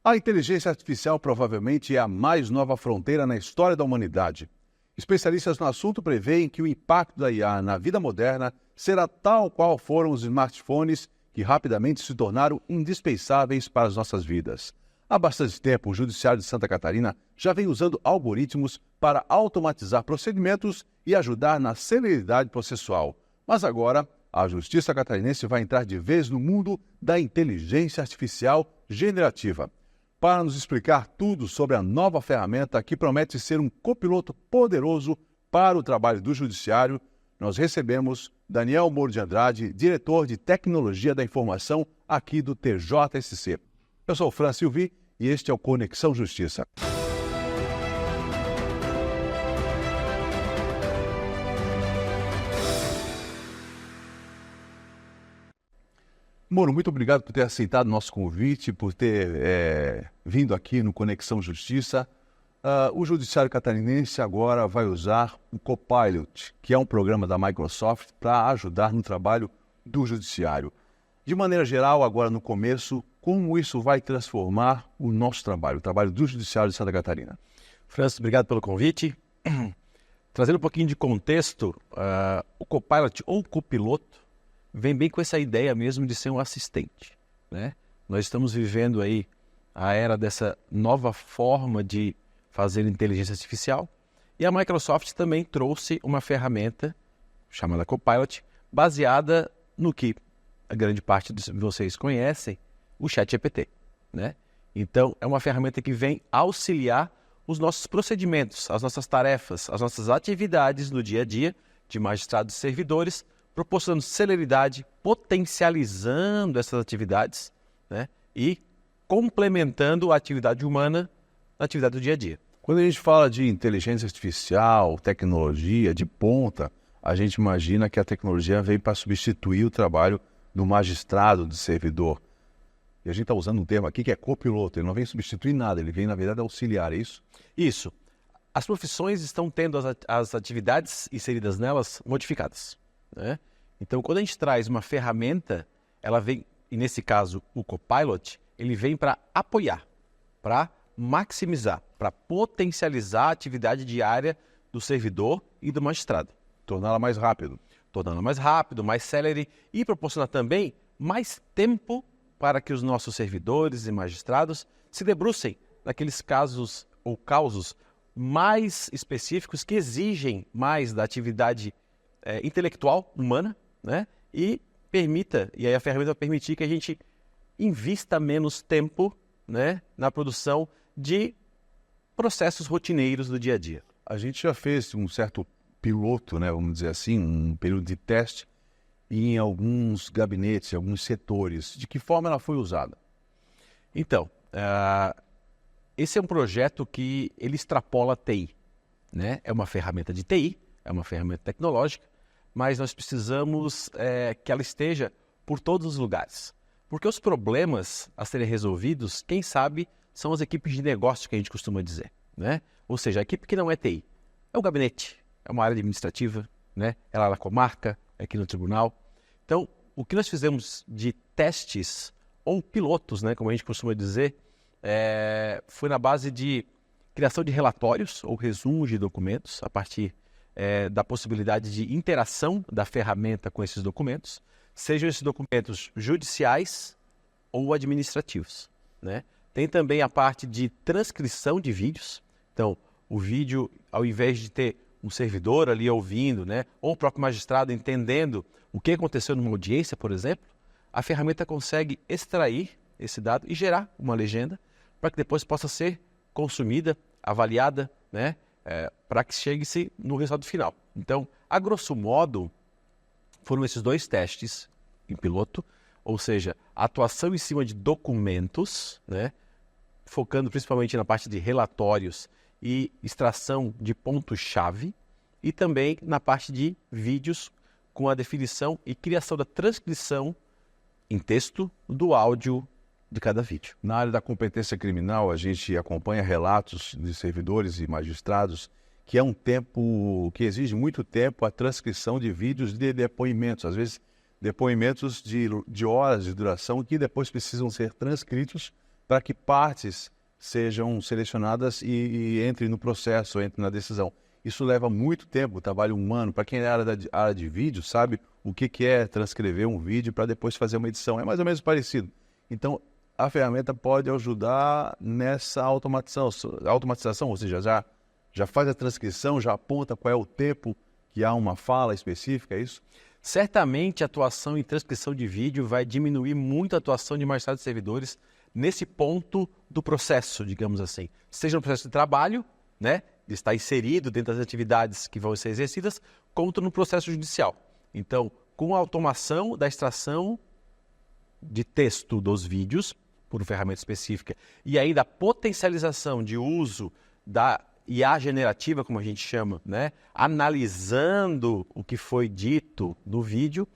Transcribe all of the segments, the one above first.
A inteligência artificial provavelmente é a mais nova fronteira na história da humanidade. Especialistas no assunto preveem que o impacto da IA na vida moderna será tal qual foram os smartphones que rapidamente se tornaram indispensáveis para as nossas vidas. Há bastante tempo, o Judiciário de Santa Catarina já vem usando algoritmos para automatizar procedimentos e ajudar na celeridade processual. Mas agora, a Justiça Catarinense vai entrar de vez no mundo da inteligência artificial generativa. Para nos explicar tudo sobre a nova ferramenta que promete ser um copiloto poderoso para o trabalho do Judiciário, nós recebemos Daniel Moro de Andrade, diretor de Tecnologia da Informação aqui do TJSC. Eu sou o Fran Silvi e este é o Conexão Justiça. Moro, muito obrigado por ter aceitado o nosso convite, por ter vindo aqui no Conexão Justiça. O Judiciário Catarinense agora vai usar o Copilot, que é um programa da Microsoft para ajudar no trabalho do Judiciário. De maneira geral, agora no começo, como isso vai transformar o nosso trabalho, o trabalho do Judiciário de Santa Catarina? Francis, obrigado pelo convite. Trazendo um pouquinho de contexto, o Copilot ou copiloto vem bem com essa ideia mesmo de ser um assistente, né? Nós estamos vivendo aí a era dessa nova forma de fazer inteligência artificial e a Microsoft também trouxe uma ferramenta chamada Copilot, baseada no que a grande parte de vocês conhecem, o ChatGPT, né? Então, é uma ferramenta que vem auxiliar os nossos procedimentos, as nossas tarefas, as nossas atividades no dia a dia de magistrados e servidores, proporcionando celeridade, potencializando essas atividades, né? E complementando a atividade humana na atividade do dia a dia. Quando a gente fala de inteligência artificial, tecnologia de ponta, a gente imagina que a tecnologia veio para substituir o trabalho do magistrado, do servidor. E a gente está usando um termo aqui que é copiloto, ele não vem substituir nada, ele vem, na verdade, auxiliar, é isso? Isso. As profissões estão tendo as atividades inseridas nelas modificadas, né? Então, quando a gente traz uma ferramenta, ela vem, e nesse caso o Copilot, ele vem para apoiar, para maximizar, para potencializar a atividade diária do servidor e do magistrado. Torná-la mais rápido. Tornando mais rápido, mais célere e proporcionar também mais tempo para que os nossos servidores e magistrados se debrucem naqueles casos ou causos mais específicos que exigem mais da atividade intelectual humana, né? E aí a ferramenta vai permitir que a gente invista menos tempo, né, na produção de processos rotineiros do dia a dia. A gente já fez um certo piloto, né, vamos dizer assim, um período de teste em alguns gabinetes, em alguns setores. De que forma ela foi usada? Então, esse é um projeto que ele extrapola a TI, né? É uma ferramenta de TI, é uma ferramenta tecnológica, mas nós precisamos que ela esteja por todos os lugares. Porque os problemas a serem resolvidos, quem sabe, são as equipes de negócio que a gente costuma dizer, né? Ou seja, a equipe que não é TI, é o gabinete, é uma área administrativa, né? É lá na comarca, é aqui no tribunal. Então, o que nós fizemos de testes, ou pilotos, né, como a gente costuma dizer, foi na base de criação de relatórios ou resumos de documentos, a partir da possibilidade de interação da ferramenta com esses documentos, sejam esses documentos judiciais ou administrativos, né? Tem também a parte de transcrição de vídeos. Então, o vídeo, ao invés de ter um servidor ali ouvindo, né, ou o próprio magistrado entendendo o que aconteceu numa audiência, por exemplo, a ferramenta consegue extrair esse dado e gerar uma legenda para que depois possa ser consumida, avaliada, né, para que chegue-se no resultado final. Então, a grosso modo, foram esses dois testes em piloto, ou seja, a atuação em cima de documentos, né, focando principalmente na parte de relatórios e extração de pontos-chave, e também na parte de vídeos com a definição e criação da transcrição em texto do áudio de cada vídeo. Na área da competência criminal, a gente acompanha relatos de servidores e magistrados que é um tempo, que exige muito tempo a transcrição de vídeos de depoimentos, às vezes depoimentos de horas de duração que depois precisam ser transcritos para que partes sejam selecionadas e entrem no processo, entrem na decisão. Isso leva muito tempo, trabalho humano. Para quem é da área de vídeo, sabe o que é transcrever um vídeo para depois fazer uma edição. É mais ou menos parecido. Então, a ferramenta pode ajudar nessa automatização, ou seja, já faz a transcrição, já aponta qual é o tempo que há uma fala específica, é isso? Certamente a atuação em transcrição de vídeo vai diminuir muito a atuação de magistrados e servidores nesse ponto do processo, digamos assim. Seja no processo de trabalho, né, de estar inserido dentro das atividades que vão ser exercidas, quanto no processo judicial. Então, com a automação da extração de texto dos vídeos, por uma ferramenta específica, e ainda a potencialização de uso da IA generativa, como a gente chama, né? Analisando o que foi dito no vídeo,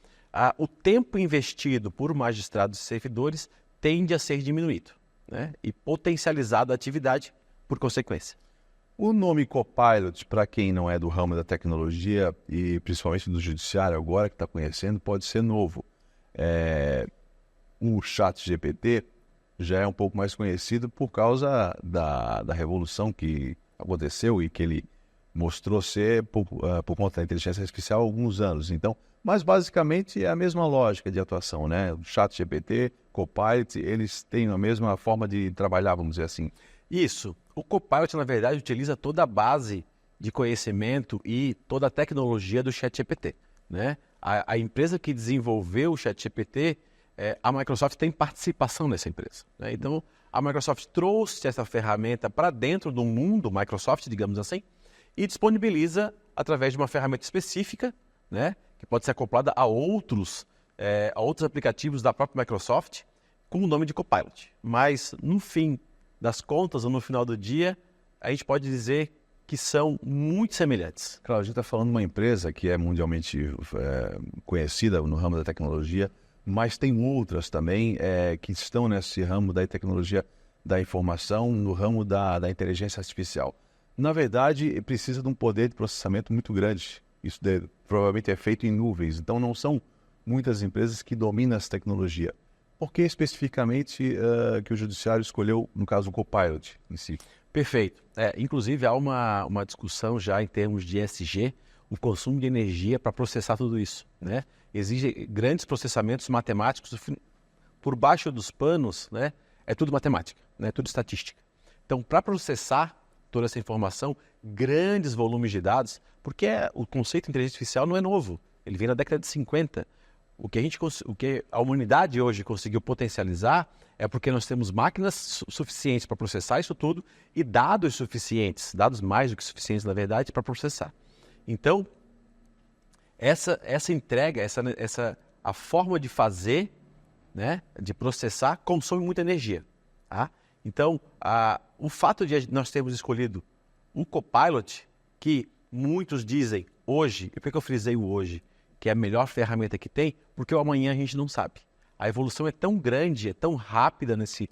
o tempo investido por magistrados e servidores tende a ser diminuído, né? E potencializada a atividade por consequência. O nome Copilot, para quem não é do ramo da tecnologia e principalmente do judiciário agora que está conhecendo, pode ser novo. O ChatGPT já é um pouco mais conhecido por causa da revolução que aconteceu e que ele mostrou ser por conta da inteligência artificial há alguns anos. Então, mas basicamente é a mesma lógica de atuação, né? O ChatGPT, Copilot, eles têm a mesma forma de trabalhar, vamos dizer assim. Isso. O Copilot, na verdade, utiliza toda a base de conhecimento e toda a tecnologia do ChatGPT, né? A empresa que desenvolveu o ChatGPT, a Microsoft tem participação nessa empresa, né? Então, a Microsoft trouxe essa ferramenta para dentro do mundo Microsoft, digamos assim, e disponibiliza através de uma ferramenta específica, né, que pode ser acoplada a outros aplicativos da própria Microsoft, com o nome de Copilot. Mas, no fim das contas, ou no final do dia, a gente pode dizer que são muito semelhantes. Claro, a gente está falando de uma empresa que é mundialmente conhecida no ramo da tecnologia, mas tem outras também que estão nesse ramo da tecnologia da informação, no ramo da inteligência artificial. Na verdade, precisa de um poder de processamento muito grande. Isso provavelmente é feito em nuvens, então não são muitas empresas que dominam essa tecnologia. Por que especificamente que o judiciário escolheu, no caso, o Copilot em si? Perfeito. Inclusive, há uma discussão já em termos de ESG, o consumo de energia para processar tudo isso, né? Exige grandes processamentos matemáticos. Por baixo dos panos, né, é tudo matemática, né, tudo estatística. Então, para processar toda essa informação, grandes volumes de dados, porque o conceito de inteligência artificial não é novo, ele vem na década de 50. O que a humanidade hoje conseguiu potencializar é porque nós temos máquinas suficientes para processar isso tudo e dados suficientes, dados mais do que suficientes, na verdade, para processar. Então, essa entrega, a forma de fazer, né, de processar, consome muita energia. Tá? Então, o fato de nós termos escolhido o Copilot, que muitos dizem hoje, e por que eu frisei o hoje, que é a melhor ferramenta que tem, porque o amanhã a gente não sabe. A evolução é tão grande, é tão rápida nesse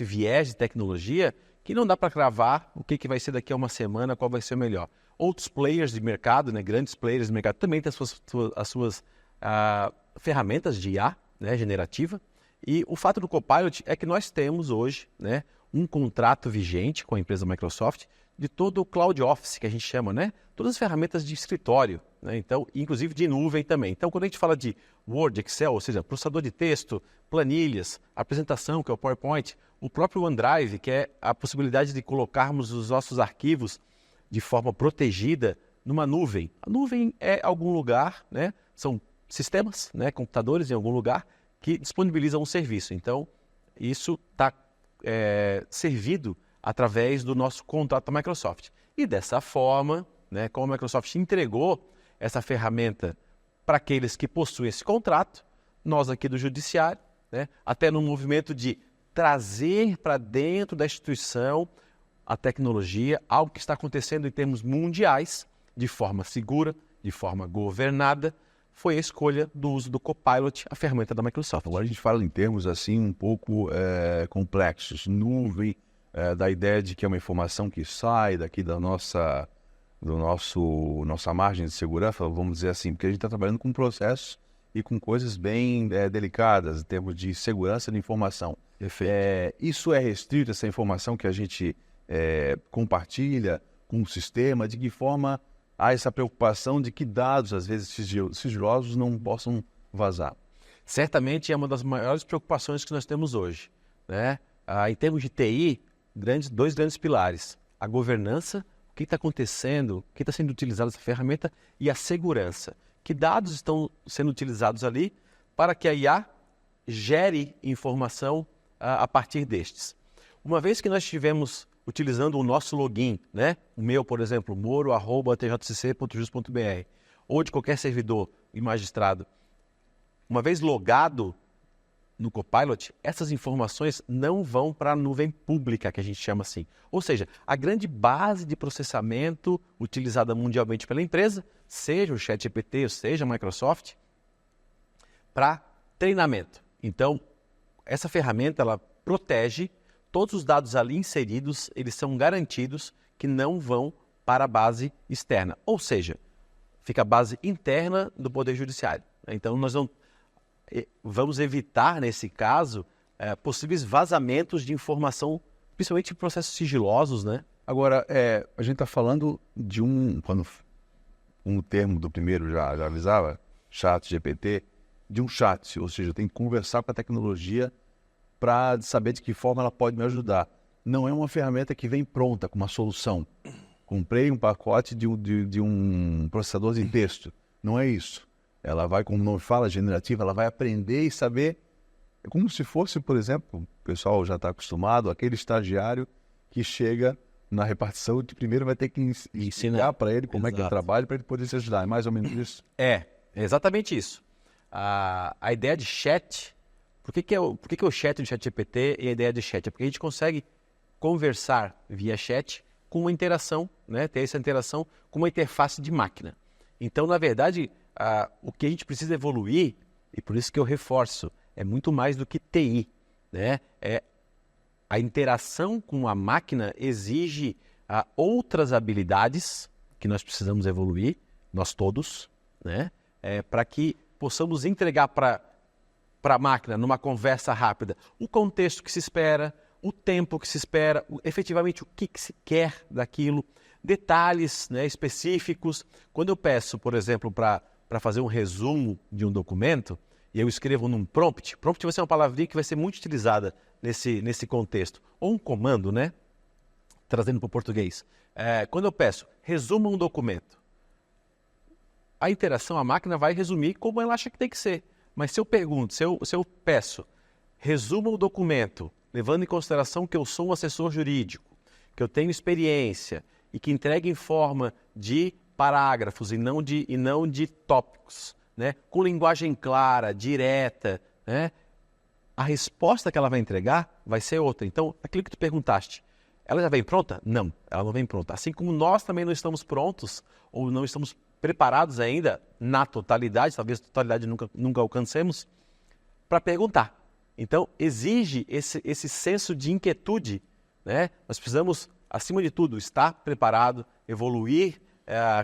viés de tecnologia, que não dá para cravar o que vai ser daqui a uma semana, qual vai ser o melhor. Outros players de mercado, né, grandes players de mercado, também têm as suas ferramentas de IA, né, generativa. E o fato do Copilot é que nós temos hoje, né, um contrato vigente com a empresa Microsoft de todo o Cloud Office, que a gente chama, né? Todas as ferramentas de escritório, né? Então, inclusive de nuvem também. Então, quando a gente fala de Word, Excel, ou seja, processador de texto, planilhas, apresentação, que é o PowerPoint, o próprio OneDrive, que é a possibilidade de colocarmos os nossos arquivos de forma protegida numa nuvem. A nuvem é algum lugar, né? São sistemas, né? Computadores em algum lugar que disponibilizam um serviço. Então, isso está servido através do nosso contrato da Microsoft. E dessa forma, né, como a Microsoft entregou essa ferramenta para aqueles que possuem esse contrato, nós aqui do Judiciário, né, até no movimento de trazer para dentro da instituição a tecnologia, algo que está acontecendo em termos mundiais, de forma segura, de forma governada, foi a escolha do uso do Copilot, a ferramenta da Microsoft. Agora a gente fala em termos assim um pouco complexos, nuvem, da ideia de que é uma informação que sai daqui nossa margem de segurança, vamos dizer assim, porque a gente está trabalhando com processos e com coisas bem delicadas em termos de segurança de informação. Perfeito. Isso é restrito, essa informação que a gente compartilha com o sistema? De que forma há essa preocupação de que dados, às vezes sigilosos, não possam vazar? Certamente é uma das maiores preocupações que nós temos hoje, né? Em termos de TI, dois grandes pilares. A governança, o que está acontecendo, o que está sendo utilizado essa ferramenta, e a segurança. Que dados estão sendo utilizados ali para que a IA gere informação a partir destes. Uma vez que nós estivemos utilizando o nosso login, né? O meu, por exemplo, moro@tjcc.jus.br, ou de qualquer servidor e magistrado, uma vez logado no Copilot, essas informações não vão para a nuvem pública, que a gente chama assim. Ou seja, a grande base de processamento utilizada mundialmente pela empresa, seja o ChatGPT, ou seja a Microsoft, para treinamento. Então, essa ferramenta, ela protege todos os dados ali inseridos, eles são garantidos que não vão para a base externa. Ou seja, fica a base interna do Poder Judiciário. Então, nós vamos evitar, nesse caso, possíveis vazamentos de informação, principalmente em processos sigilosos, né? Agora, a gente está falando de quando um termo do primeiro já avisava, ChatGPT, de um chat, ou seja, eu tenho que conversar com a tecnologia para saber de que forma ela pode me ajudar. Não é uma ferramenta que vem pronta com uma solução. Comprei um pacote de um processador de texto. Não é isso. Ela vai, como o nome fala, generativa, ela vai aprender e saber. É como se fosse, por exemplo, o pessoal já está acostumado, aquele estagiário que chega na repartição e primeiro vai ter que ensinar para ele como é que é o trabalho para ele poder se ajudar. É mais ou menos isso? É exatamente isso. A ideia de chat, por que o chat do ChatGPT e a ideia de chat? É porque a gente consegue conversar via chat com uma interação, né? Ter essa interação com uma interface de máquina. Então, na verdade, o que a gente precisa evoluir, e por isso que eu reforço, é muito mais do que TI, né? A interação com a máquina exige outras habilidades que nós precisamos evoluir, nós todos, né? Para que possamos entregar para a máquina, numa conversa rápida, o contexto que se espera, o tempo que se espera, efetivamente o que se quer daquilo, detalhes, né, específicos. Quando eu peço, por exemplo, para fazer um resumo de um documento, e eu escrevo num prompt vai ser uma palavrinha que vai ser muito utilizada nesse contexto, ou um comando, né, trazendo para o português. Quando eu peço, resuma um documento, a interação, a máquina vai resumir como ela acha que tem que ser. Mas se eu pergunto, se eu peço, resuma o documento, levando em consideração que eu sou um assessor jurídico, que eu tenho experiência e que entregue em forma de parágrafos e não de tópicos, né? Com linguagem clara, direta, né? A resposta que ela vai entregar vai ser outra. Então, aquilo que tu perguntaste, ela já vem pronta? Não, ela não vem pronta. Assim como nós também não estamos prontos ou não estamos preparados ainda na totalidade, talvez a totalidade nunca alcancemos, para perguntar. Então, exige esse senso de inquietude, né? Nós precisamos, acima de tudo, estar preparado, evoluir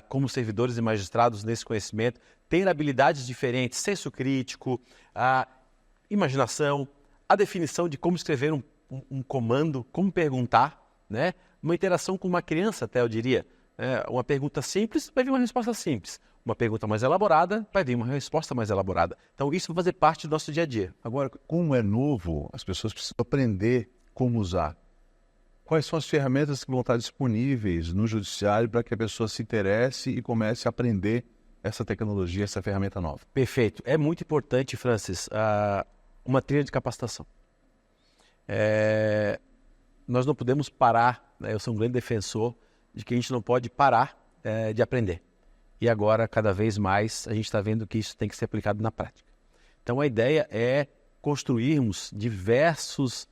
como servidores e magistrados nesse conhecimento, ter habilidades diferentes, senso crítico, imaginação, a definição de como escrever um comando, como perguntar, né? Uma interação com uma criança, até eu diria. Uma pergunta simples, vai vir uma resposta simples. Uma pergunta mais elaborada, vai vir uma resposta mais elaborada. Então, isso vai fazer parte do nosso dia a dia. Agora, como é novo, as pessoas precisam aprender como usar. Quais são as ferramentas que vão estar disponíveis no judiciário para que a pessoa se interesse e comece a aprender essa tecnologia, essa ferramenta nova? Perfeito. É muito importante, Francis, uma trilha de capacitação. Nós não podemos parar, né? Eu sou um grande defensor de que a gente não pode parar de aprender. E agora, cada vez mais, a gente está vendo que isso tem que ser aplicado na prática. Então, a ideia é construirmos diversos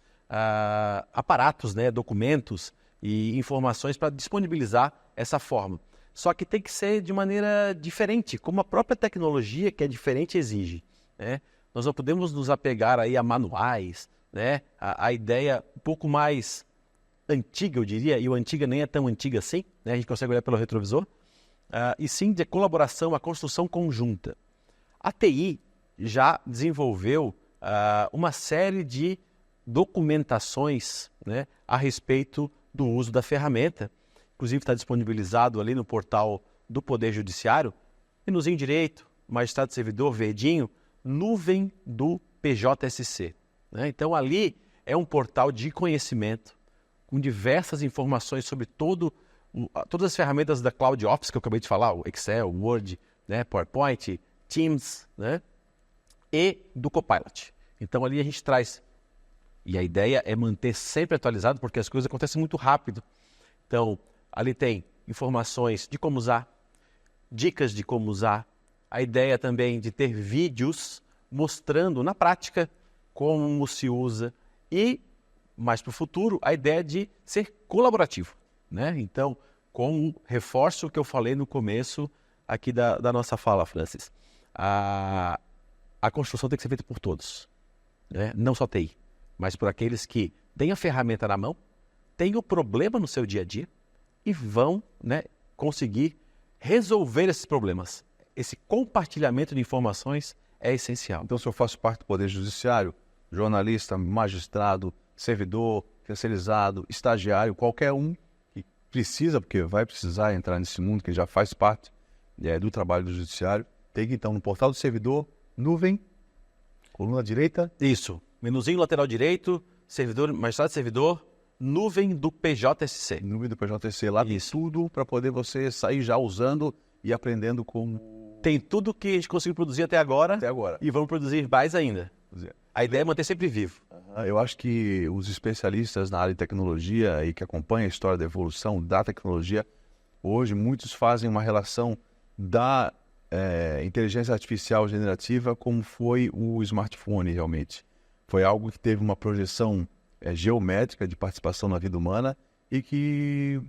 aparatos, né, documentos e informações para disponibilizar essa forma. Só que tem que ser de maneira diferente, como a própria tecnologia, que é diferente, exige, né? Nós não podemos nos apegar aí a manuais, né? A ideia um pouco mais antiga, eu diria, e o antiga nem é tão antiga assim, né? A gente consegue olhar pelo retrovisor, e sim de colaboração, a construção conjunta. A TI já desenvolveu uma série de documentações, né, a respeito do uso da ferramenta. Inclusive está disponibilizado ali no portal do Poder Judiciário, menuzinho direito, magistrado servidor, verdinho, nuvem do PJSC. Né? Então ali é um portal de conhecimento com diversas informações sobre todas as ferramentas da Cloud Office que eu acabei de falar, o Excel, o Word, né, PowerPoint, Teams, né, e do Copilot. Então ali a gente traz, e a ideia é manter sempre atualizado porque as coisas acontecem muito rápido. Então ali tem informações de como usar, dicas de como usar, a ideia também de ter vídeos mostrando na prática como se usa e, mais para o futuro, a ideia de ser colaborativo. Né? Então, com reforço o que eu falei no começo aqui da nossa fala, Francis, a construção tem que ser feita por todos, né? Não só TI, mas por aqueles que têm a ferramenta na mão, têm o problema no seu dia a dia e vão, né, conseguir resolver esses problemas. Esse compartilhamento de informações é essencial. Então, se eu faço parte do Poder Judiciário, jornalista, magistrado, servidor, terceirizado, estagiário, qualquer um que precisa, porque vai precisar entrar nesse mundo, que já faz parte do trabalho do Judiciário, tem que, então, no portal do servidor, nuvem, coluna direita. Isso, menuzinho lateral direito, servidor, magistrado servidor, nuvem do PJSC. Nuvem do PJSC, lá tem tudo para poder você sair já usando e aprendendo como... Tem tudo que a gente conseguiu produzir até agora. E vamos produzir mais ainda. A ideia é manter sempre vivo. Eu acho que os especialistas na área de tecnologia e que acompanham a história da evolução da tecnologia, hoje muitos fazem uma relação da inteligência artificial generativa como foi o smartphone realmente. Foi algo que teve uma projeção geométrica de participação na vida humana e que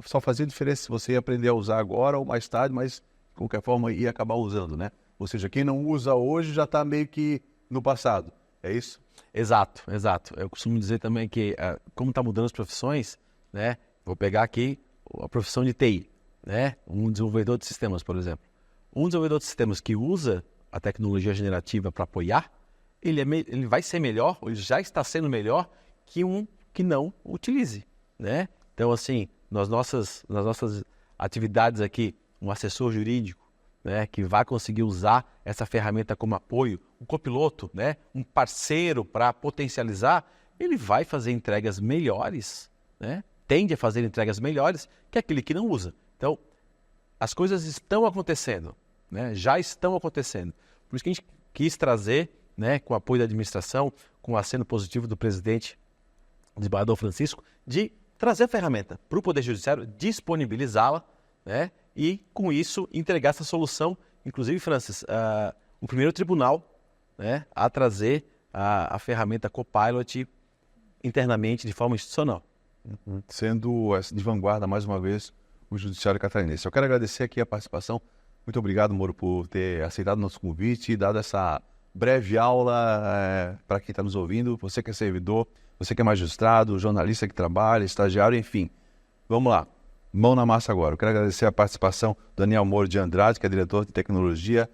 só fazia diferença se você ia aprender a usar agora ou mais tarde, mas de qualquer forma ia acabar usando, né? Ou seja, quem não usa hoje já está meio que no passado, é isso? Exato, exato. Eu costumo dizer também que como está mudando as profissões, né? Vou pegar aqui a profissão de TI, né? Um desenvolvedor de sistemas, por exemplo. Um desenvolvedor de sistemas que usa a tecnologia generativa para apoiar, ele vai ser melhor, ou ele já está sendo melhor que um que não utilize, né? Então, assim, nas nossas atividades aqui, um assessor jurídico, né, que vai conseguir usar essa ferramenta como apoio, um copiloto, né, um parceiro para potencializar, ele vai fazer entregas melhores, né, tende a fazer entregas melhores que aquele que não usa. Então, as coisas estão acontecendo, né, já estão acontecendo. Por isso que a gente quis trazer, né, com o apoio da administração, com o aceno positivo do presidente, desembargador Francisco, de trazer a ferramenta para o Poder Judiciário, disponibilizá-la, né, e, com isso, entregar essa solução, inclusive, Francis, o primeiro tribunal, né, a trazer a ferramenta Copilot internamente, de forma institucional. Sendo de vanguarda, mais uma vez, o Judiciário Catarinense. Eu quero agradecer aqui a participação. Muito obrigado, Moro, por ter aceitado o nosso convite e dado essa breve aula para quem está nos ouvindo. Você que é servidor, você que é magistrado, jornalista que trabalha, estagiário, enfim. Vamos lá. Mão na massa agora. Eu quero agradecer a participação do Daniel Moro de Andrade, que é diretor de tecnologia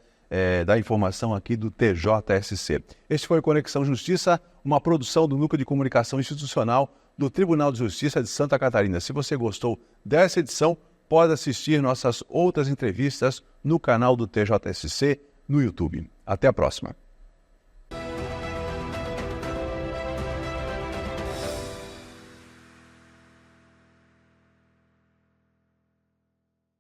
da informação aqui do TJSC. Este foi o Conexão Justiça, uma produção do Núcleo de Comunicação Institucional do Tribunal de Justiça de Santa Catarina. Se você gostou dessa edição, pode assistir nossas outras entrevistas no canal do TJSC no YouTube. Até a próxima.